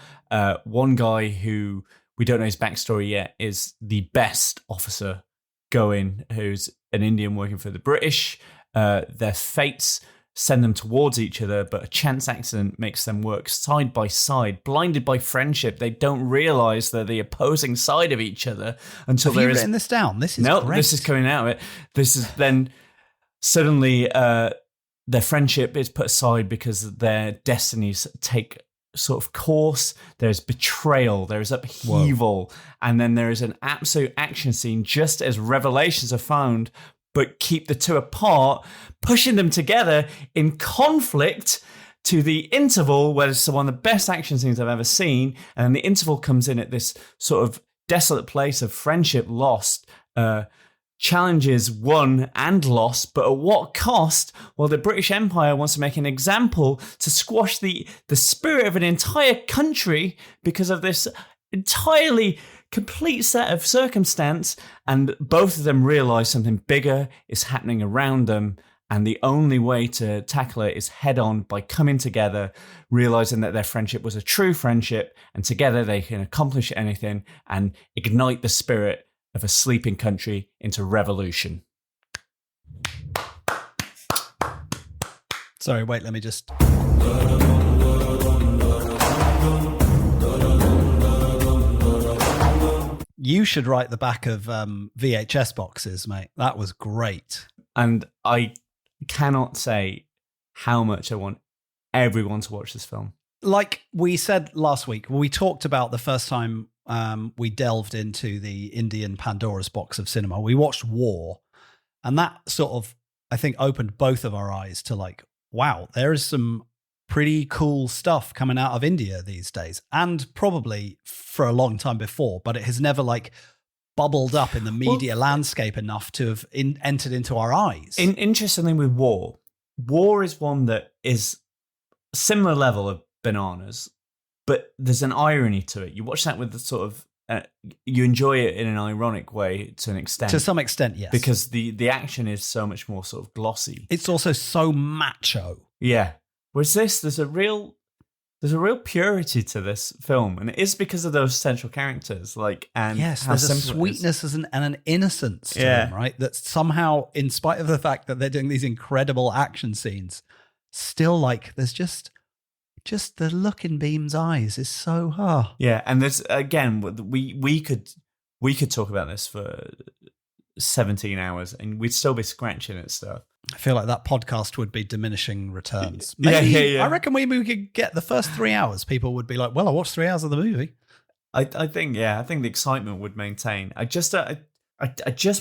One guy who we don't know his backstory yet is the best officer going, who's an Indian working for the British. Their fates send them towards each other, but a chance accident makes them work side by side, blinded by friendship. They don't realise they're the opposing side of each other until Have you written this down? This is great. This is coming out of it. This is then suddenly their friendship is put aside because their destinies take sort of course. There's betrayal, there's upheaval, and then there is an absolute action scene just as revelations are found, but keep the two apart, pushing them together in conflict to the interval, where it's one of the best action scenes I've ever seen. And the interval comes in at this sort of desolate place of friendship lost, challenges won and lost, but at what cost? Well, the British Empire wants to make an example to squash the spirit of an entire country because of this entirely complete set of circumstance, and both of them realize something bigger is happening around them, and the only way to tackle it is head on by coming together, realizing that their friendship was a true friendship, and together they can accomplish anything and ignite the spirit of a sleeping country into revolution. Sorry, wait, let me just... You should write the back of VHS boxes, mate. That was great. And I cannot say how much I want everyone to watch this film. Like we said last week, we talked about the first time we delved into the Indian Pandora's box of cinema. We watched War, and that sort of, I think, opened both of our eyes to like, wow, there is some pretty cool stuff coming out of India these days, and probably for a long time before, but it has never like bubbled up in the media landscape enough to have entered into our eyes. Interestingly with War is one that is similar level of bananas, but there's an irony to it. You watch that with the sort of, you enjoy it in an ironic way to an extent. To some extent, yes. Because the action is so much more sort of glossy. It's also so macho. Yeah. Whereas this, there's a real purity to this film, and it is because of those central characters. Like, and yes, how there's a simple it is. sweetness and an innocence to them, right? That somehow, in spite of the fact that they're doing these incredible action scenes, still like there's just the look in Beam's eyes is so Yeah, and there's again, we could talk about this for 17 hours and we'd still be scratching at stuff. I feel like that podcast would be diminishing returns. Yeah, Maybe, yeah. I reckon we could get the first 3 hours. People would be like, well, I watched 3 hours of the movie. I think the excitement would maintain. I just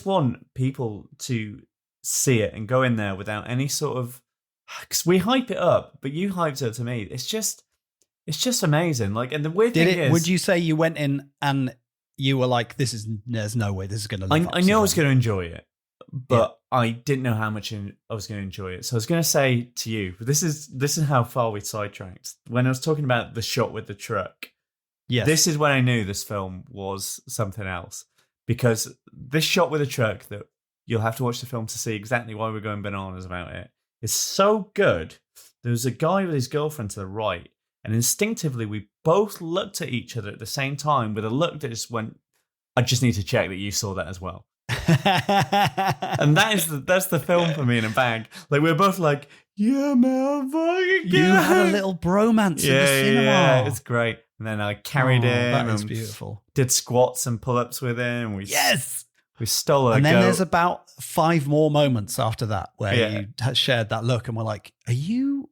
want people to see it and go in there without any sort of, because we hype it up, but you hyped it up to me. It's just amazing. Like, and the weird thing is, would you say you went in and you were like, there's no way this is going to live up I to knew I was that? going to enjoy it, but I didn't know how much I was going to enjoy it. So I was going to say to you, this is how far we sidetracked. When I was talking about the shot with the truck, Yes. this is when I knew this film was something else. Because this shot with the truck, that you'll have to watch the film to see exactly why we're going bananas about it, is so good. There was a guy with his girlfriend to the right, and instinctively we both looked at each other at the same time with a look that just went, I just need to check that you saw that as well. And that's the film for me in a bag. Like, we're both like, yeah, man, fucking You had a little bromance in the cinema. Yeah, it's great. And then I carried him. That is and beautiful. Did squats and pull-ups with him. Yes. We stole a And then goat. there's about 5 more moments after that where you shared that look and we're like, are you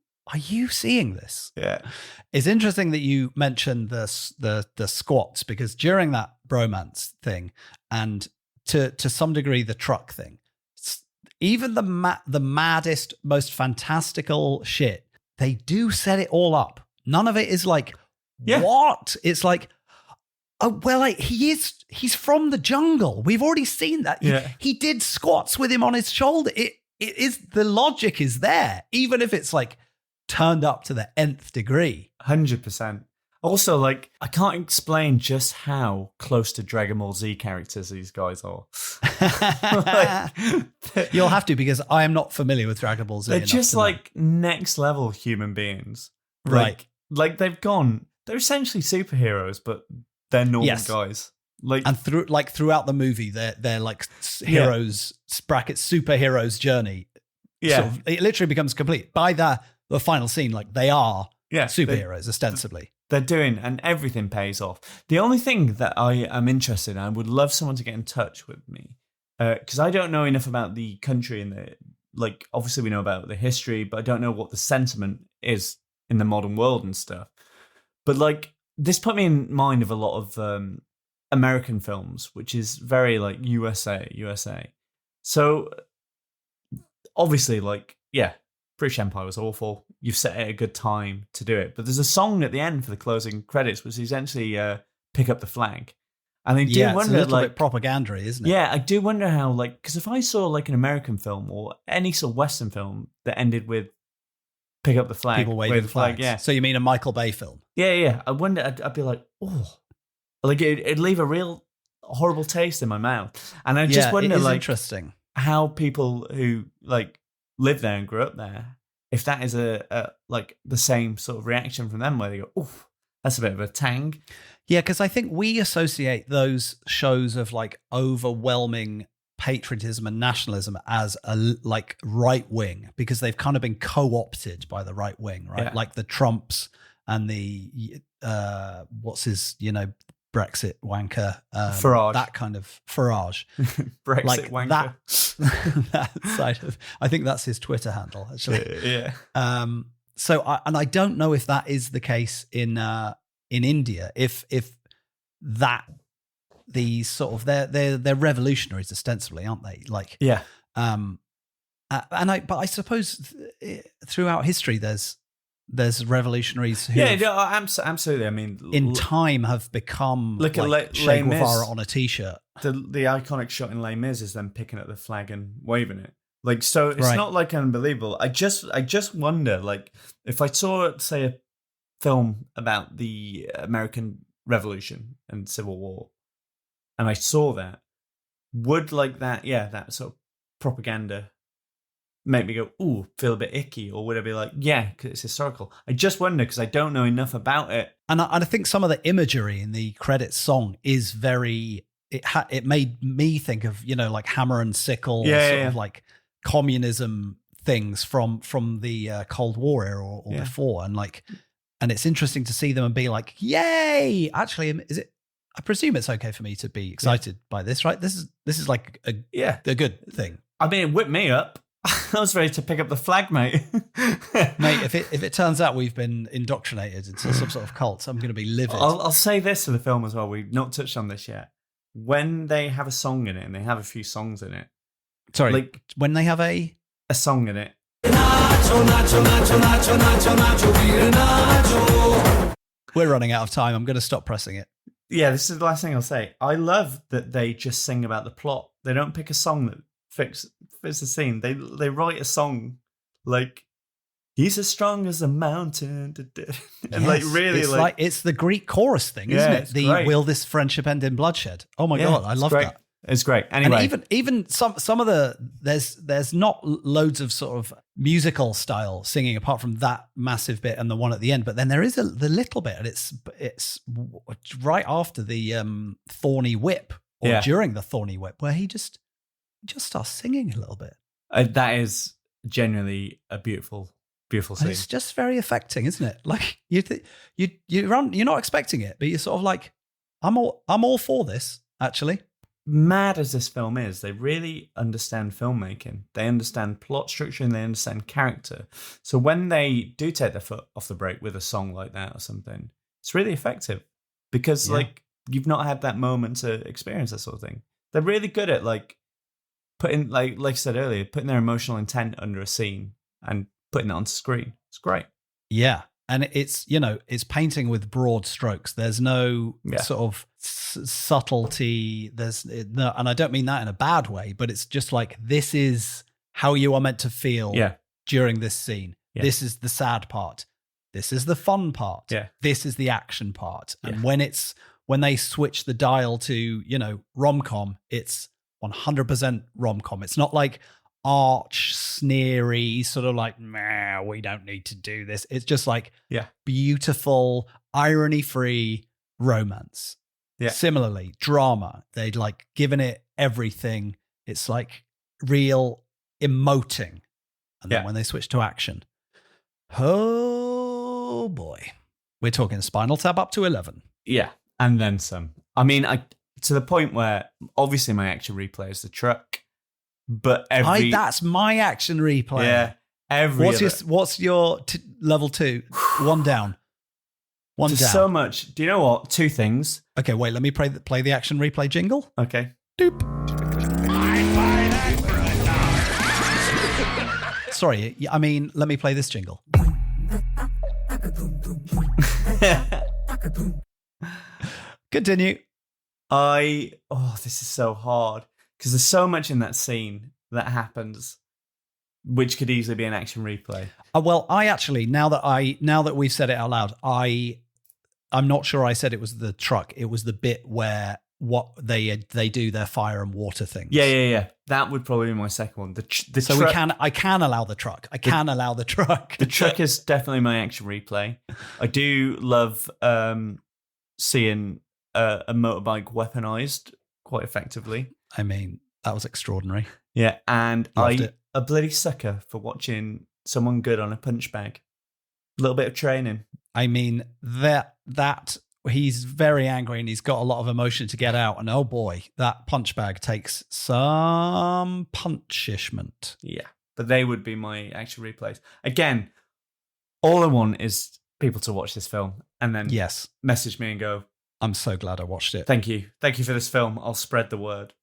seeing this? Yeah. It's interesting that you mentioned the squats, because during that bromance thing and to some degree the truck thing, even the maddest, most fantastical shit, they do set it all up. None of it is like, what? It's like, oh, well, he's from the jungle. We've already seen that. He did squats with him on his shoulder. It is, the logic is there, even if it's like turned up to the nth degree. 100%. Also, like, I can't explain just how close to Dragon Ball Z characters these guys are. You'll have to, because I am not familiar with Dragon Ball Z. They're just like next level human beings. Right. Like they're essentially superheroes, but they're normal guys. Like, and throughout the movie, they're like heroes brackets superheroes journey. Yeah, sort of, it literally becomes complete by the final scene. Like, they are superheroes ostensibly. They're doing, and everything pays off. The only thing that I am interested in, I would love someone to get in touch with me, because I don't know enough about the country and obviously we know about the history, but I don't know what the sentiment is in the modern world and stuff. But like, this put me in mind of a lot of American films, which is very like USA. So obviously, like, British Empire was awful. You've set it a good time to do it. But there's a song at the end for the closing credits, which is essentially Pick Up the Flag. And I do wonder, it's a little bit propaganda, isn't it? Yeah, I do wonder how, like, because if I saw like an American film or any sort of Western film that ended with Pick Up the Flag, people waving the flag, flags. So you mean a Michael Bay film? Yeah. I wonder, I'd be like, oh, like it'd leave a real horrible taste in my mouth. And I just wonder, like, interesting how people who like live there and grew up there, if that is a like the same sort of reaction from them, where they go, oh, that's a bit of a tang. Yeah, because I think we associate those shows of like overwhelming patriotism and nationalism as a like right wing, because they've kind of been co-opted by the right wing, right? Yeah. Like the Trumps and the what's his, Brexit wanker, Farage. that kind of Farage, Brexit like wanker. that side of. I think that's his Twitter handle, actually. Yeah. So I don't know if that is the case in India. If that these sort of they're revolutionaries ostensibly, aren't they? Like, yeah. But I suppose throughout history there's revolutionaries who absolutely. I mean, in time have become look like at Che Les Mis. Guevara on a t-shirt. The iconic shot in Les Mis is them picking up the flag and waving it. Like, so it's Right. not like unbelievable. I just wonder, like, if I saw, say, a film about the American Revolution and Civil War, and I saw that, would like that sort of propaganda make me go, ooh, feel a bit icky? Or would I be like, yeah, because it's historical? I just wonder, because I don't know enough about it. And I think some of the imagery in the credits song is very. It made me think of like hammer and sickle, of like communism things from the Cold War era or before, and it's interesting to see them and be like, yay! Actually, is it? I presume it's okay for me to be excited by this, right? This is like a good thing. I mean, it whipped me up. I was ready to pick up the flag, mate. Mate, if it turns out we've been indoctrinated into some sort of cult, I'm going to be livid. I'll say this for the film as well. We've not touched on this yet. When they have a song in it, and they have a few songs in it. Sorry, like when they have a song in it. We're running out of time. I'm going to stop pressing it. Yeah, this is the last thing I'll say. I love that they just sing about the plot. They don't pick a song that fits the scene. They write a song like he's as strong as a mountain, and like really it's like it's the Greek chorus thing, isn't it? The great. Will this friendship end in bloodshed? Oh my god, I love that. It's great. Anyway, and even some of the there's not loads of sort of musical style singing apart from that massive bit and the one at the end, but then there is the little bit, and it's right after the thorny whip or during the thorny whip where he just starts singing a little bit. That is genuinely a beautiful scene. And it's just very affecting, isn't it? Like you're not expecting it, but you're sort of like, I'm all for this actually. Mad as this film is, they really understand filmmaking. They understand plot structure and they understand character. So when they do take their foot off the brake with a song like that or something, it's really effective because like you've not had that moment to experience that sort of thing. They're really good at like putting, like I said earlier, putting their emotional intent under a scene and putting it on screen. It's great. Yeah. And it's, it's painting with broad strokes. There's no sort of subtlety. There's no, and I don't mean that in a bad way, but it's just like, this is how you are meant to feel during this scene. Yeah. This is the sad part. This is the fun part. Yeah. This is the action part. And when they switch the dial to, rom-com, it's 100% rom-com. It's not like arch sneery sort of like, nah, we don't need to do this. It's just like beautiful, irony-free romance. Yeah. Similarly, drama. They'd like given it everything. It's like real emoting. And then when they switch to action, oh boy, we're talking Spinal Tap up to 11. Yeah, and then some. I mean, to the point where obviously my action replay is the truck. But that's my action replay. Yeah. What's your level 2? One down. One down. So much. Do you know what? 2 things. Okay, wait. Let me play the action replay jingle. Okay. Doop. Sorry. I mean, let me play this jingle. Continue. This is so hard. Because there's so much in that scene that happens, which could easily be an action replay. Well, I actually, now that we've said it out loud, I'm not sure I said it was the truck. It was the bit where what they do their fire and water things. Yeah. That would probably be my second one. I can allow the truck. Allow the truck. The truck is definitely my action replay. I do love seeing a motorbike weaponized quite effectively. I mean, that was extraordinary. Yeah, and a bloody sucker for watching someone good on a punch bag. A little bit of training. I mean, that he's very angry and he's got a lot of emotion to get out. And oh boy, that punch bag takes some punishment. Yeah, but they would be my action replays. Again, all I want is people to watch this film and then message me and go, I'm so glad I watched it. Thank you. Thank you for this film. I'll spread the word.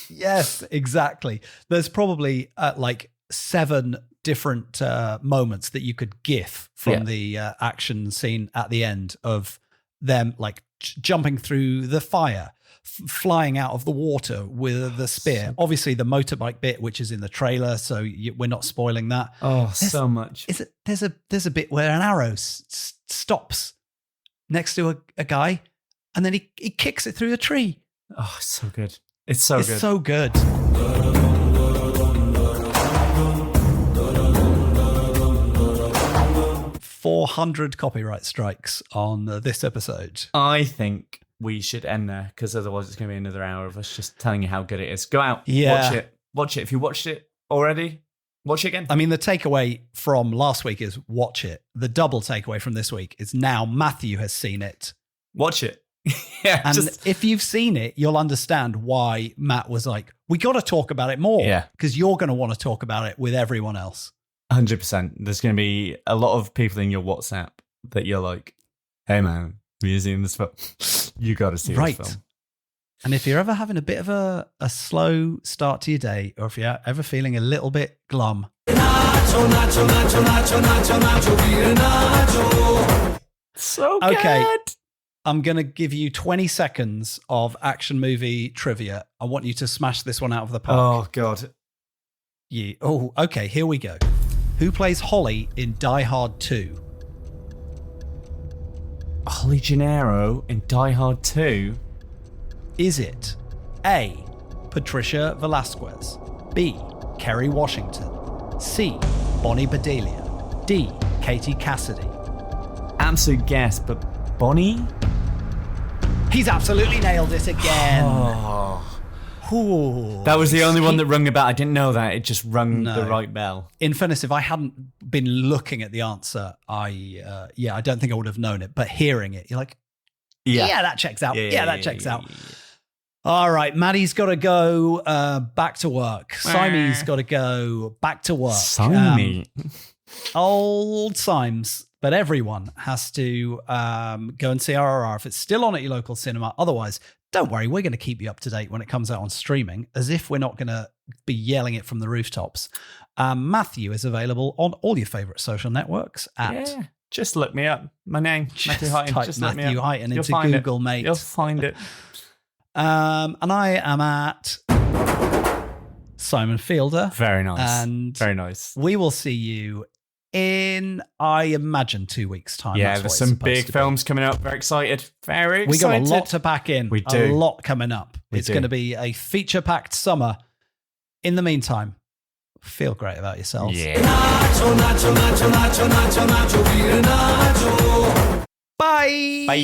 Yes, exactly. There's probably like 7 different moments that you could gif from the action scene at the end of them like jumping through the fire, flying out of the water with the spear. Obviously, the motorbike bit, which is in the trailer, so we're not spoiling that. So much. There's a bit where an arrow stops next to a guy, and then he kicks it through a tree. Oh, it's so good. It's so good. It's so good. 400 copyright strikes on this episode. I think we should end there because otherwise it's going to be another hour of us just telling you how good it is. Go out, watch it. If you watched it already, watch it again. I mean, the takeaway from last week is watch it. The double takeaway from this week is now Matthew has seen it. Watch it. Yeah, And if you've seen it, you'll understand why Matt was like, we got to talk about it more. Yeah. Because you're going to want to talk about it with everyone else. 100%. There's going to be a lot of people in your WhatsApp that you're like, hey man, have you seen this film? You got to see this film. And if you're ever having a bit of a slow start to your day, or if you're ever feeling a little bit glum, so good. Okay. I'm going to give you 20 seconds of action movie trivia. I want you to smash this one out of the park. Oh, God. Yeah. Oh, okay. Here we go. Who plays Holly in Die Hard 2? Holly Gennaro in Die Hard 2? Is it A, Patricia Velasquez, B, Kerry Washington, C, Bonnie Bedelia, D, Katie Cassidy? Absolute guess, but Bonnie? He's absolutely nailed it again. Oh. That was the only one that rung a bell. I didn't know that. It just rung the right bell. In fairness, if I hadn't been looking at the answer, I don't think I would have known it. But hearing it, you're like, yeah that checks out. Yeah, that checks out. All right, Maddie's got to go back to work. Simey's got to go back to work. Simey. Old Symes. But everyone has to go and see RRR if it's still on at your local cinema. Otherwise, don't worry, we're going to keep you up to date when it comes out on streaming, as if we're not going to be yelling it from the rooftops. Matthew is available on all your favourite social networks at... Just look me up. My name, Matthew Heighton. Just look me up. Matthew Heighton into find Google, it. mate. You'll find it. And I am at Simon Fielder. Very nice. And very nice. We will see you in, I imagine, 2 weeks' time. Yeah, there's some big films coming up. Very excited. Very excited. We got a lot to pack in. We do. A lot coming up. It's going to be a feature-packed summer. In the meantime, feel great about yourselves. Yeah. Bye. Bye.